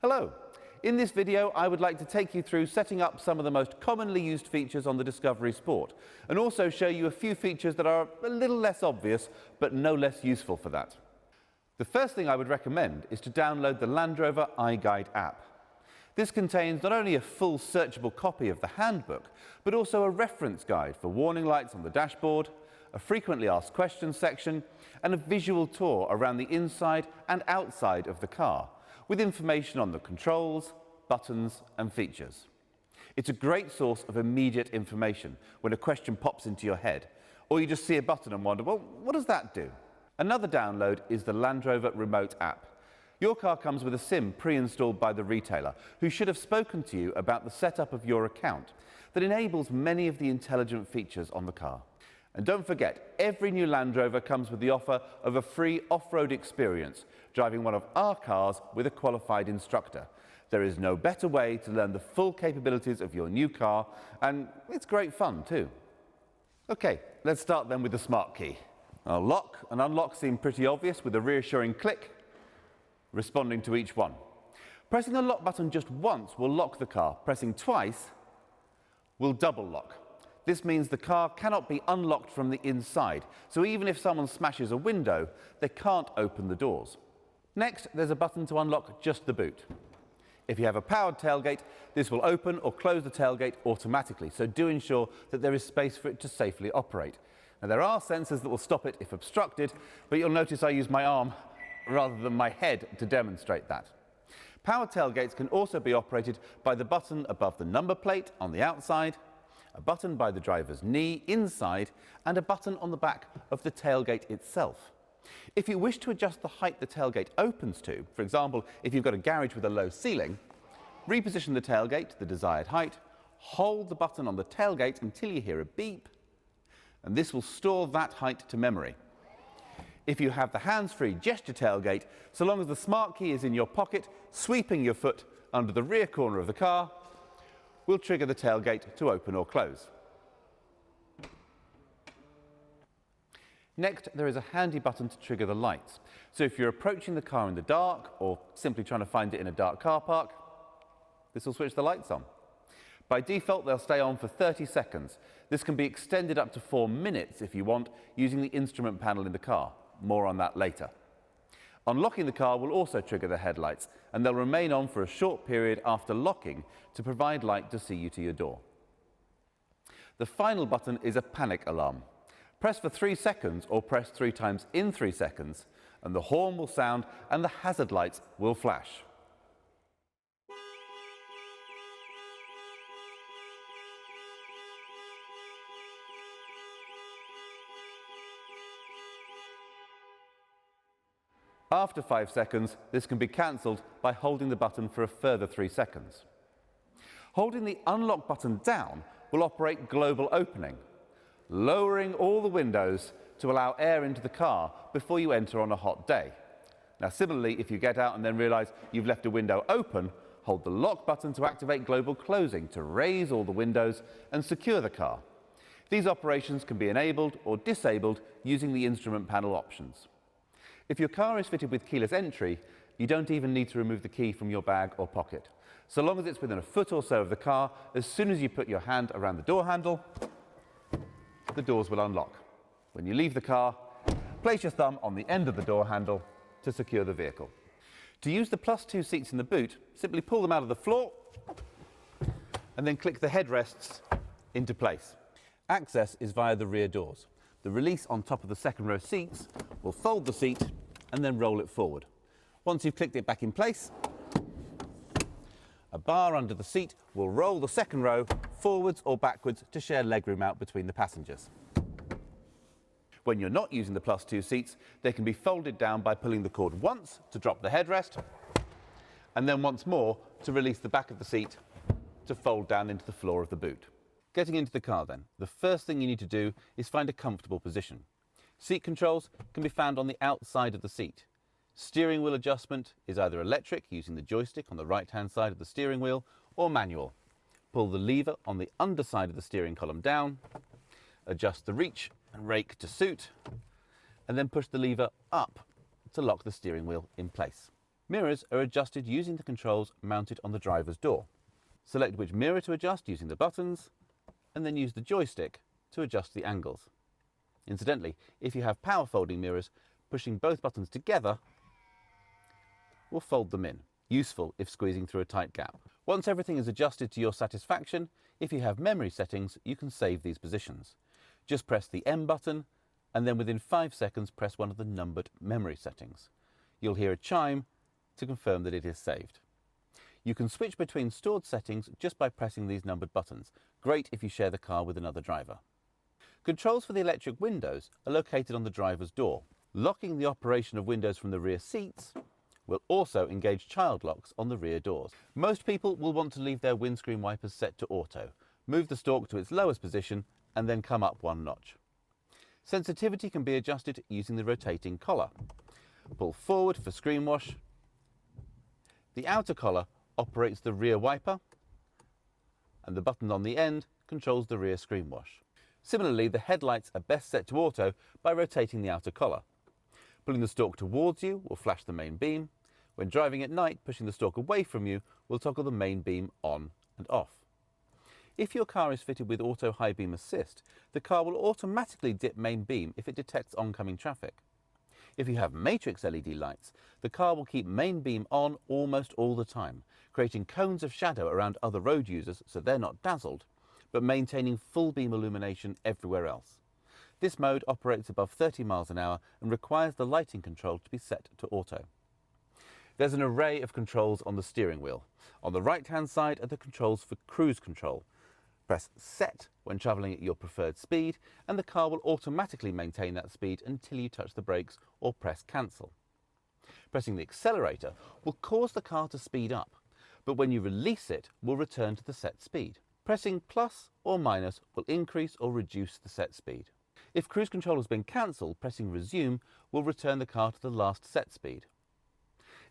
Hello. In this video, I would like to take you through setting up some of the most commonly used features on the Discovery Sport, and also show you a few features that are a little less obvious, but no less useful for that. The first thing I would recommend is to download the Land Rover Iguide app. This contains not only a full searchable copy of the handbook, but also a reference guide for warning lights on the dashboard, a frequently asked questions section, and a visual tour around the inside and outside of the car, with information on the controls, buttons and features. It's a great source of immediate information when a question pops into your head, or you just see a button and wonder, well, what does that do? Another download is the Land Rover Remote app. Your car comes with a SIM pre-installed by the retailer, who should have spoken to you about the setup of your account that enables many of the intelligent features on the car. And don't forget, every new Land Rover comes with the offer of a free off-road experience, driving one of our cars with a qualified instructor. There is no better way to learn the full capabilities of your new car, and it's great fun too. Okay, let's start then with the smart key. Now, lock and unlock seem pretty obvious with a reassuring click, responding to each one. Pressing the lock button just once will lock the car. Pressing twice will double lock. This means the car cannot be unlocked from the inside, so even if someone smashes a window, they can't open the doors. Next, there's a button to unlock just the boot. If you have a powered tailgate, this will open or close the tailgate automatically, so do ensure that there is space for it to safely operate. Now, there are sensors that will stop it if obstructed, but you'll notice I use my arm rather than my head to demonstrate that. Powered tailgates can also be operated by the button above the number plate on the outside, a button by the driver's knee inside, and a button on the back of the tailgate itself. If you wish to adjust the height the tailgate opens to, for example, if you've got a garage with a low ceiling, reposition the tailgate to the desired height, hold the button on the tailgate until you hear a beep, and this will store that height to memory. If you have the hands-free gesture tailgate, so long as the smart key is in your pocket, sweeping your foot under the rear corner of the car, will trigger the tailgate to open or close. Next, there is a handy button to trigger the lights. So if you're approaching the car in the dark, or simply trying to find it in a dark car park, this will switch the lights on. By default, they'll stay on for 30 seconds. This can be extended up to 4 minutes if you want, using the instrument panel in the car. More on that later. Unlocking the car will also trigger the headlights, and they'll remain on for a short period after locking to provide light to see you to your door. The final button is a panic alarm. Press for 3 seconds or press 3 times in 3 seconds, and the horn will sound and the hazard lights will flash. After 5 seconds, this can be cancelled by holding the button for a further 3 seconds. Holding the unlock button down will operate global opening, lowering all the windows to allow air into the car before you enter on a hot day. Now, similarly, if you get out and then realise you've left a window open, hold the lock button to activate global closing to raise all the windows and secure the car. These operations can be enabled or disabled using the instrument panel options. If your car is fitted with keyless entry, you don't even need to remove the key from your bag or pocket. So long as it's within a foot or so of the car, as soon as you put your hand around the door handle, the doors will unlock. When you leave the car, place your thumb on the end of the door handle to secure the vehicle. To use the +2 seats in the boot, simply pull them out of the floor and then click the headrests into place. Access is via the rear doors. The release on top of the second row seats will fold the seat and then roll it forward. Once you've clicked it back in place, a bar under the seat will roll the second row forwards or backwards to share legroom out between the passengers. When you're not using the +2 seats, they can be folded down by pulling the cord once to drop the headrest, and then once more to release the back of the seat to fold down into the floor of the boot. Getting into the car then, the first thing you need to do is find a comfortable position. Seat controls can be found on the outside of the seat. Steering wheel adjustment is either electric, using the joystick on the right-hand side of the steering wheel, or manual. Pull the lever on the underside of the steering column down, adjust the reach and rake to suit, and then push the lever up to lock the steering wheel in place. Mirrors are adjusted using the controls mounted on the driver's door. Select which mirror to adjust using the buttons, and then use the joystick to adjust the angles. Incidentally, if you have power folding mirrors, pushing both buttons together will fold them in, useful if squeezing through a tight gap. Once everything is adjusted to your satisfaction, if you have memory settings, you can save these positions. Just press the M button, and then within 5 seconds press one of the numbered memory settings. You'll hear a chime to confirm that it is saved. You can switch between stored settings just by pressing these numbered buttons. Great if you share the car with another driver. Controls for the electric windows are located on the driver's door. Locking the operation of windows from the rear seats will also engage child locks on the rear doors. Most people will want to leave their windscreen wipers set to auto. Move the stalk to its lowest position and then come up one notch. Sensitivity can be adjusted using the rotating collar. Pull forward for screen wash. The outer collar operates the rear wiper, and the button on the end controls the rear screen wash. Similarly, the headlights are best set to auto by rotating the outer collar. Pulling the stalk towards you will flash the main beam. When driving at night, pushing the stalk away from you will toggle the main beam on and off. If your car is fitted with auto high beam assist, the car will automatically dip main beam if it detects oncoming traffic. If you have matrix LED lights, the car will keep main beam on almost all the time, creating cones of shadow around other road users so they're not dazzled, but maintaining full beam illumination everywhere else. This mode operates above 30 miles an hour and requires the lighting control to be set to auto. There's an array of controls on the steering wheel. On the right-hand side are the controls for cruise control. Press Set when travelling at your preferred speed, and the car will automatically maintain that speed until you touch the brakes or press Cancel. Pressing the accelerator will cause the car to speed up, but when you release it, will return to the set speed. Pressing plus or minus will increase or reduce the set speed. If cruise control has been cancelled, pressing Resume will return the car to the last set speed.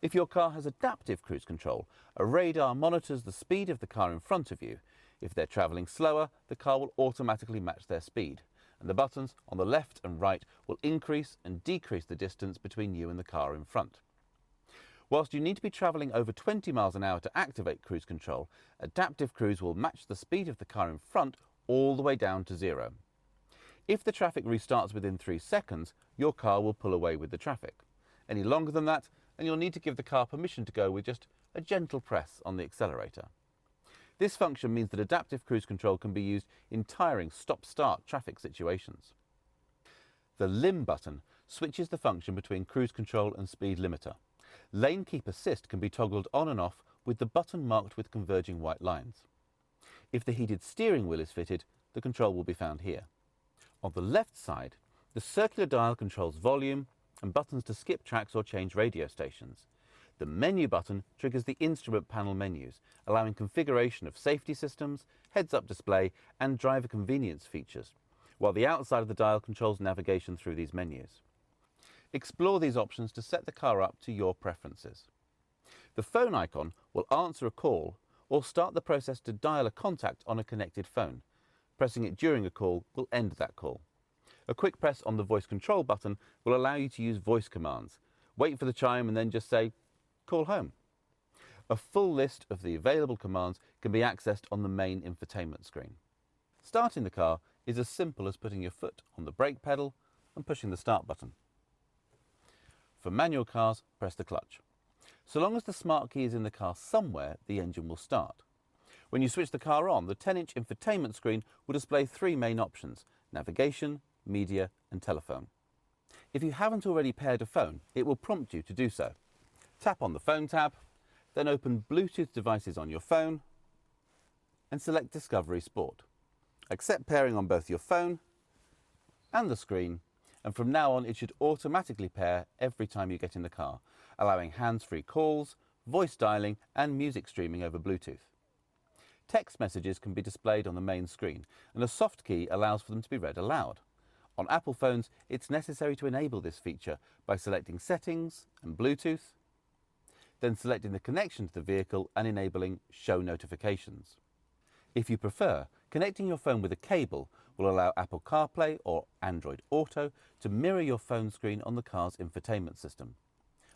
If your car has adaptive cruise control, a radar monitors the speed of the car in front of you. If they're travelling slower, the car will automatically match their speed, and the buttons on the left and right will increase and decrease the distance between you and the car in front. Whilst you need to be travelling over 20 miles an hour to activate cruise control, adaptive cruise will match the speed of the car in front all the way down to 0. If the traffic restarts within 3 seconds, your car will pull away with the traffic. Any longer than that, and you'll need to give the car permission to go with just a gentle press on the accelerator. This function means that adaptive cruise control can be used in tiring stop-start traffic situations. The Limb button switches the function between cruise control and speed limiter. Lane Keep Assist can be toggled on and off with the button marked with converging white lines. If the heated steering wheel is fitted, the control will be found here. On the left side, the circular dial controls volume and buttons to skip tracks or change radio stations. The menu button triggers the instrument panel menus, allowing configuration of safety systems, heads-up display and driver convenience features, while the outside of the dial controls navigation through these menus. Explore these options to set the car up to your preferences. The phone icon will answer a call or start the process to dial a contact on a connected phone. Pressing it during a call will end that call. A quick press on the voice control button will allow you to use voice commands. Wait for the chime and then just say, "Call home." A full list of the available commands can be accessed on the main infotainment screen. Starting the car is as simple as putting your foot on the brake pedal and pushing the start button. For manual cars, press the clutch. So long as the smart key is in the car somewhere, the engine will start. When you switch the car on, the 10-inch infotainment screen will display 3 main options: navigation, media and telephone. If you haven't already paired a phone, it will prompt you to do so. Tap on the Phone tab, then open Bluetooth devices on your phone and select Discovery Sport. Accept pairing on both your phone and the screen, and from now on it should automatically pair every time you get in the car, allowing hands-free calls, voice dialing and music streaming over Bluetooth. Text messages can be displayed on the main screen, and a soft key allows for them to be read aloud. On Apple phones, it's necessary to enable this feature by selecting Settings and Bluetooth, then selecting the connection to the vehicle and enabling Show Notifications. If you prefer, connecting your phone with a cable will allow Apple CarPlay or Android Auto to mirror your phone screen on the car's infotainment system.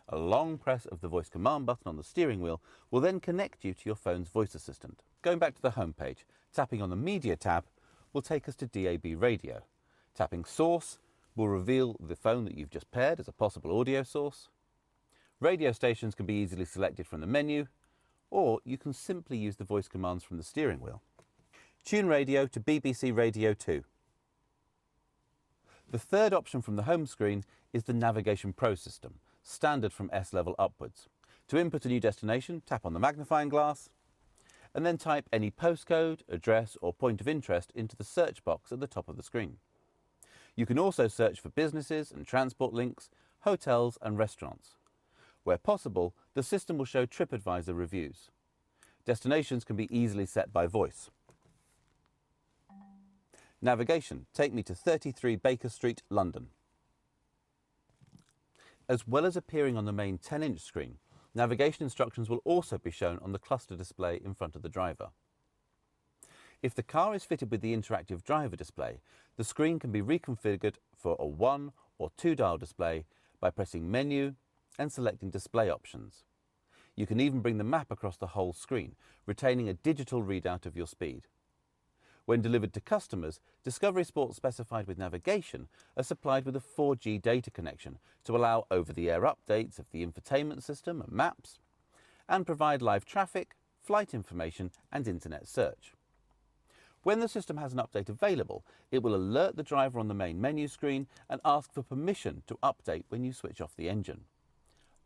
A long press of the voice command button on the steering wheel will then connect you to your phone's voice assistant. Going back to the home page, tapping on the Media tab will take us to DAB radio. Tapping Source will reveal the phone that you've just paired as a possible audio source. Radio stations can be easily selected from the menu, or you can simply use the voice commands from the steering wheel. Tune radio to BBC Radio 2. The third option from the home screen is the Navigation Pro system, standard from S level upwards. To input a new destination, tap on the magnifying glass and then type any postcode, address or point of interest into the search box at the top of the screen. You can also search for businesses and transport links, hotels and restaurants. Where possible, the system will show TripAdvisor reviews. Destinations can be easily set by voice. Navigation, take me to 33 Baker Street, London. As well as appearing on the main 10-inch screen, navigation instructions will also be shown on the cluster display in front of the driver. If the car is fitted with the interactive driver display, the screen can be reconfigured for a 1 or 2 dial display by pressing Menu and selecting Display Options. You can even bring the map across the whole screen, retaining a digital readout of your speed. When delivered to customers, Discovery Sport specified with navigation are supplied with a 4G data connection to allow over-the-air updates of the infotainment system and maps, and provide live traffic, flight information and internet search. When the system has an update available, it will alert the driver on the main menu screen and ask for permission to update when you switch off the engine.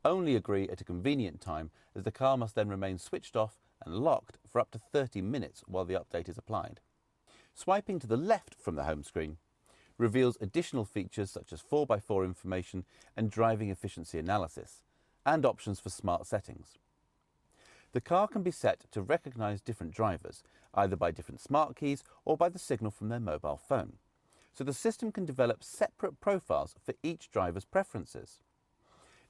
Only agree at a convenient time, as the car must then remain switched off and locked for up to 30 minutes while the update is applied. Swiping to the left from the home screen reveals additional features such as 4x4 information and driving efficiency analysis, and options for smart settings. The car can be set to recognise different drivers, either by different smart keys or by the signal from their mobile phone, so the system can develop separate profiles for each driver's preferences.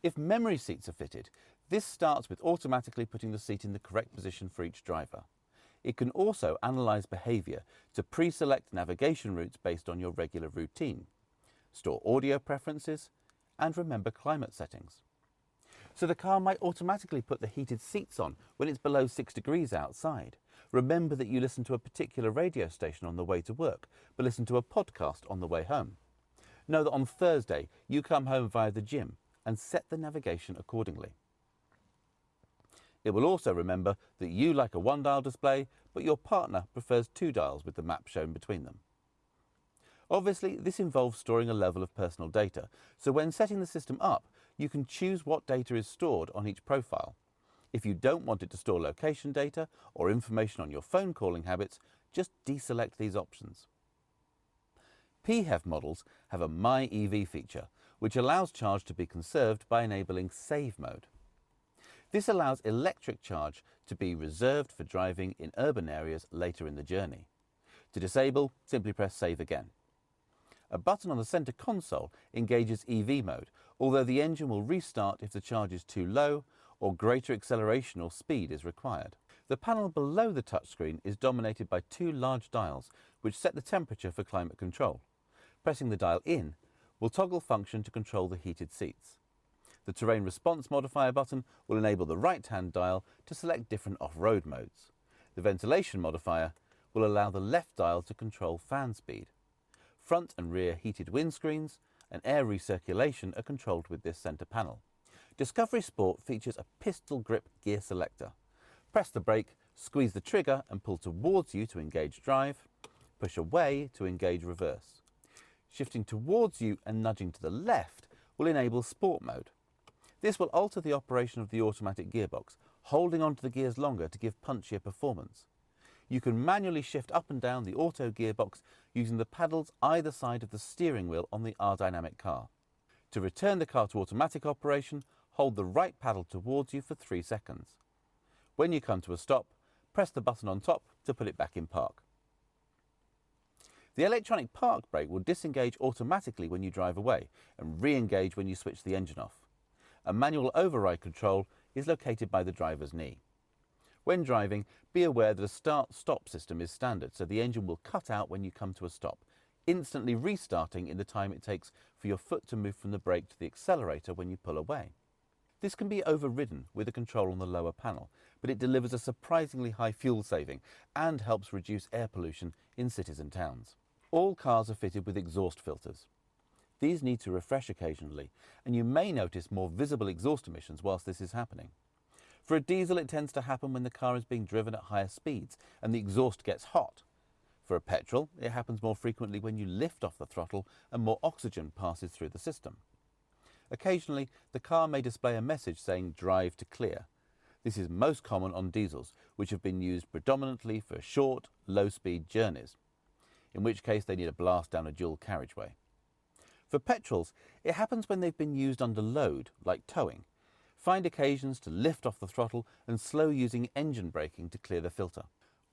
If memory seats are fitted, this starts with automatically putting the seat in the correct position for each driver. It can also analyse behaviour to pre-select navigation routes based on your regular routine, store audio preferences and remember climate settings. So the car might automatically put the heated seats on when it's below 6 degrees outside. Remember that you listen to a particular radio station on the way to work, but listen to a podcast on the way home. Know that on Thursday you come home via the gym and set the navigation accordingly. It will also remember that you like a 1-dial display, but your partner prefers 2 dials with the map shown between them. Obviously, this involves storing a level of personal data, so when setting the system up, you can choose what data is stored on each profile. If you don't want it to store location data or information on your phone calling habits, just deselect these options. PHEV models have a My Eevee feature, which allows charge to be conserved by enabling Save mode. This allows electric charge to be reserved for driving in urban areas later in the journey. To disable, simply press Save again. A button on the centre console engages Eevee mode, although the engine will restart if the charge is too low or greater acceleration or speed is required. The panel below the touchscreen is dominated by 2 large dials which set the temperature for climate control. Pressing the dial in will toggle function to control the heated seats. The terrain response modifier button will enable the right-hand dial to select different off-road modes. The ventilation modifier will allow the left dial to control fan speed. Front and rear heated windscreens and air recirculation are controlled with this centre panel. Discovery Sport features a pistol grip gear selector. Press the brake, squeeze the trigger and pull towards you to engage drive, push away to engage reverse. Shifting towards you and nudging to the left will enable Sport mode. This will alter the operation of the automatic gearbox, holding onto the gears longer to give punchier performance. You can manually shift up and down the auto gearbox using the paddles either side of the steering wheel on the R-Dynamic car. To return the car to automatic operation, hold the right paddle towards you for 3 seconds. When you come to a stop, press the button on top to put it back in park. The electronic park brake will disengage automatically when you drive away and re-engage when you switch the engine off. A manual override control is located by the driver's knee. When driving, be aware that a start-stop system is standard, so the engine will cut out when you come to a stop, instantly restarting in the time it takes for your foot to move from the brake to the accelerator when you pull away. This can be overridden with a control on the lower panel, but it delivers a surprisingly high fuel saving and helps reduce air pollution in cities and towns. All cars are fitted with exhaust filters. These need to refresh occasionally, and you may notice more visible exhaust emissions whilst this is happening. For a diesel, it tends to happen when the car is being driven at higher speeds and the exhaust gets hot. For a petrol, it happens more frequently when you lift off the throttle and more oxygen passes through the system. Occasionally, the car may display a message saying "drive to clear." This is most common on diesels, which have been used predominantly for short, low-speed journeys, in which case they need a blast down a dual carriageway. For petrols, it happens when they've been used under load, like towing. Find occasions to lift off the throttle and slow using engine braking to clear the filter.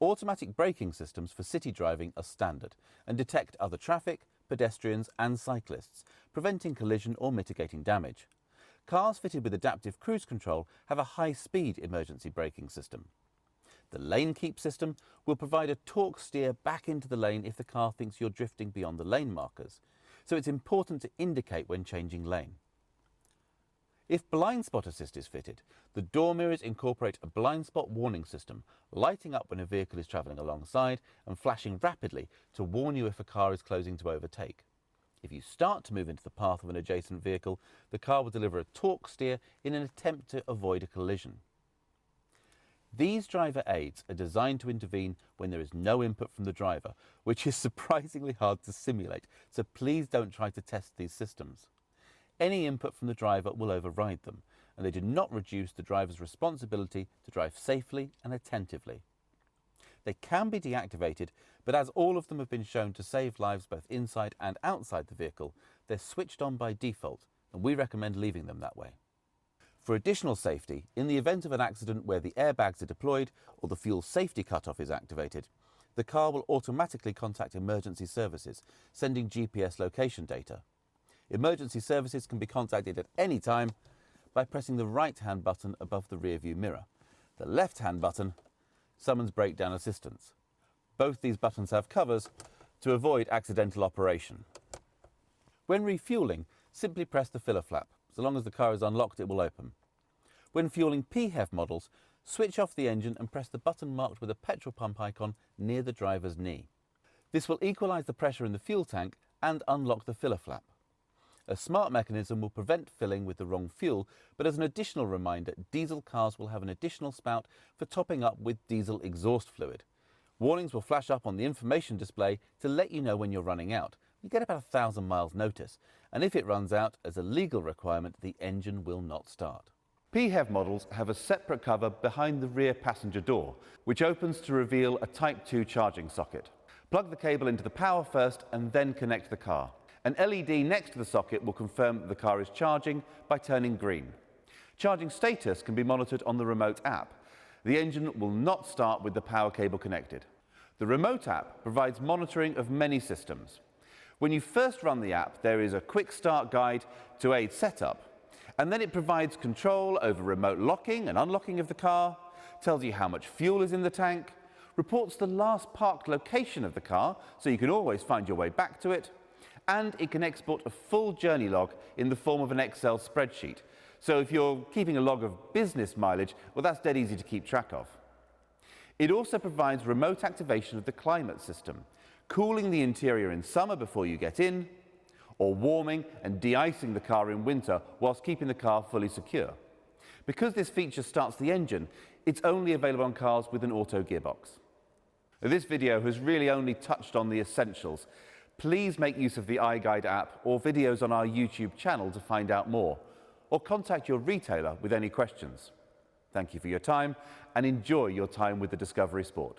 Automatic braking systems for city driving are standard and detect other traffic, pedestrians and cyclists, preventing collision or mitigating damage. Cars fitted with adaptive cruise control have a high-speed emergency braking system. The lane keep system will provide a torque steer back into the lane if the car thinks you're drifting beyond the lane markers, so it's important to indicate when changing lane. If blind spot assist is fitted, the door mirrors incorporate a blind spot warning system, lighting up when a vehicle is travelling alongside and flashing rapidly to warn you if a car is closing to overtake. If you start to move into the path of an adjacent vehicle, the car will deliver a torque steer in an attempt to avoid a collision. These driver aids are designed to intervene when there is no input from the driver, which is surprisingly hard to simulate, so please don't try to test these systems. Any input from the driver will override them, and they do not reduce the driver's responsibility to drive safely and attentively. They can be deactivated, but as all of them have been shown to save lives both inside and outside the vehicle, they're switched on by default, and we recommend leaving them that way. For additional safety, in the event of an accident where the airbags are deployed or the fuel safety cutoff is activated, the car will automatically contact emergency services, sending GPS location data. Emergency services can be contacted at any time by pressing the right-hand button above the rear-view mirror. The left-hand button summons breakdown assistance. Both these buttons have covers to avoid accidental operation. When refuelling, simply press the filler flap. So long as the car is unlocked, it will open. When fueling PHEV models, switch off the engine and press the button marked with a petrol pump icon near the driver's knee. This will equalise the pressure in the fuel tank and unlock the filler flap. A smart mechanism will prevent filling with the wrong fuel, but as an additional reminder, diesel cars will have an additional spout for topping up with diesel exhaust fluid. Warnings will flash up on the information display to let you know when you're running out. You get about 1,000 miles notice, and if it runs out, as a legal requirement, the engine will not start. PHEV models have a separate cover behind the rear passenger door, which opens to reveal a Type 2 charging socket. Plug the cable into the power first and then connect the car. An LED next to the socket will confirm that the car is charging by turning green. Charging status can be monitored on the remote app. The engine will not start with the power cable connected. The remote app provides monitoring of many systems. When you first run the app, there is a quick start guide to aid setup, and then it provides control over remote locking and unlocking of the car, tells you how much fuel is in the tank, reports the last parked location of the car so you can always find your way back to it, and it can export a full journey log in the form of an Excel spreadsheet. So if you're keeping a log of business mileage, well, that's dead easy to keep track of. It also provides remote activation of the climate system, cooling the interior in summer before you get in, or warming and de-icing the car in winter whilst keeping the car fully secure. Because this feature starts the engine, it's only available on cars with an auto gearbox. This video has really only touched on the essentials. Please make use of the Iguide app or videos on our YouTube channel to find out more, or contact your retailer with any questions. Thank you for your time and enjoy your time with the Discovery Sport.